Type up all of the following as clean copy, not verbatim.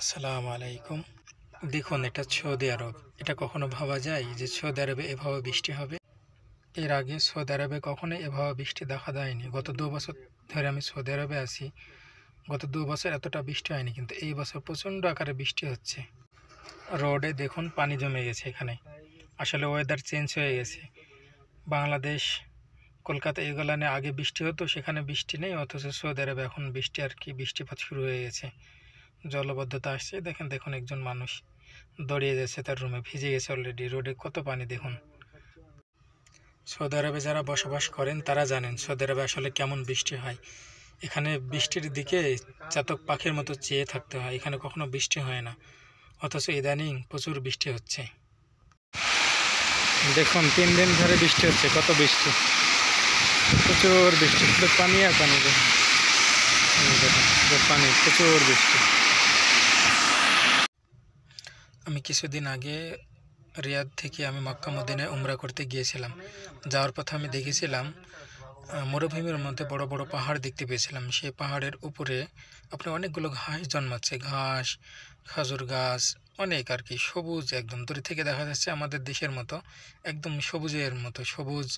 আসসালামু আলাইকুম। দেখুন, এটা সৌদি আরব। এটা কখনো ভাবা যায় যে সৌদি আরবে এভাবে বৃষ্টি হবে? এর আগে সৌদি আরবে কখনোই এভাবে বৃষ্টি দেখা দেয়নি। গত ২ বছর ধরে আমি সৌদি আরবে আছি। গত ২ বছর এতটা বৃষ্টি হয়নি, কিন্তু এই বছর প্রচণ্ড আকারে বৃষ্টি হচ্ছে। রোডে দেখুন পানি জমে গেছে এখানে। আসলে ওয়েদার চেঞ্জ হয়ে গেছে। বাংলাদেশ, কলকাতা এগুলো নিয়ে আগে বৃষ্টি হতো, সেখানে বৃষ্টি নেই, অথচ সৌদি আরবে এখন বৃষ্টি আর কি বৃষ্টিপাত শুরু হয়ে গেছে। জলবদ্ধতা আসছে। দেখেন দেখুন একজন মানুষ দৌড়িয়ে যাচ্ছে তার রুমে, ভিজে গেছে অলরেডি। রোডে কত পানি দেখুন। সৌদি আরবে যারা বসবাস করেন তারা জানেন সৌদি আরবে আসলে কেমন বৃষ্টি হয়। এখানে বৃষ্টির দিকে চাতক পাখির মতো চেয়ে থাকতে হয়। এখানে কখনো বৃষ্টি হয় না, অথচ ইদানিং প্রচুর বৃষ্টি হচ্ছে। দেখুন 3 দিন ধরে বৃষ্টি হচ্ছে। কত বৃষ্টি, প্রচুর বৃষ্টি, শুধু পানি আর পানি। দেখুন পানি, প্রচুর বৃষ্টি। আমি কিছুদিন আগে রিয়াদ থেকে আমি মক্কা মদিনায় উমরা করতে গিয়েছিলাম। যাওয়ার পথে আমি দেখেছিলাম মরুভূমির মধ্যে বড় বড় পাহাড় দেখতে পেয়েছিলাম। সেই পাহাড়ের উপরে আপনি অনেকগুলো ঘাস জন্মাচ্ছে, ঘাস, খাজুর গাছ, অনেক আর কি সবুজ। একদম দূরে থেকে দেখা যাচ্ছে আমাদের দেশের মতো একদম সবুজের মতো সবুজ।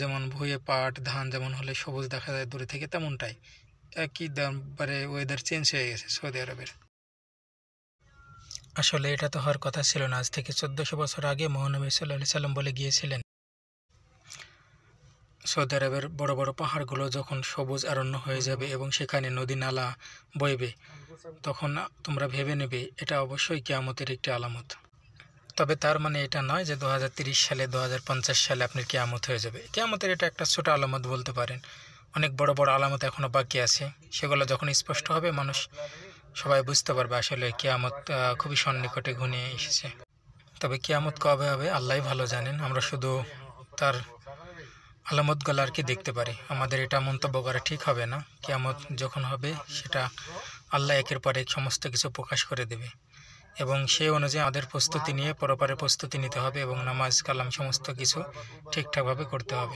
যেমন ভুঁইয়ে পাট ধান যেমন হলে সবুজ দেখা যায় দূরে থেকে, তেমনটাই। একই দামবারে ওয়েদার চেঞ্জ হয়ে গেছে সৌদি আরবের। আসলে এটা তো হওয়ার কথা ছিল না। আজ থেকে ১৪০০ বছর আগে মহানবী সাল্লাল্লাহু আলাইহি সাল্লাম বলে গিয়েছিলেন, সৌদি আরবের বড় বড় পাহাড়গুলো যখন সবুজ অরণ্য হয়ে যাবে এবং সেখানে নদী নালা বইবে, তখন তোমরা ভেবে নেবে এটা অবশ্যই কিয়ামতের একটি আলামত। তবে তার মানে এটা নয় যে ২০৩০ সালে ২০৫০ সালে আপনার কিয়ামত হয়ে যাবে। কিয়ামতের এটা একটা ছোট আলামত বলতে পারেন। অনেক বড় বড় আলামত এখনও বাকি আছে। সেগুলো যখন স্পষ্ট হবে, মানুষ সবাই বুঝতে পারবে আসলে কিয়ামত খুবই সন্নিকটে ঘনিয়ে এসেছে। তবে কিয়ামত কবে হবে আল্লাহই ভালো জানেন। আমরা শুধু তার আলামতগুলো আর কি দেখতে পারি। আমাদের এটা মন্তব্য করা ঠিক হবে না। কিয়ামত যখন হবে সেটা আল্লাহ একের পর এক সমস্ত কিছু প্রকাশ করে দেবে, এবং সেই অনুযায়ী আমাদের প্রস্তুতি নিয়ে পরপারে প্রস্তুতি নিতে হবে এবং নামাজ কালাম সমস্ত কিছু ঠিকঠাকভাবে করতে হবে।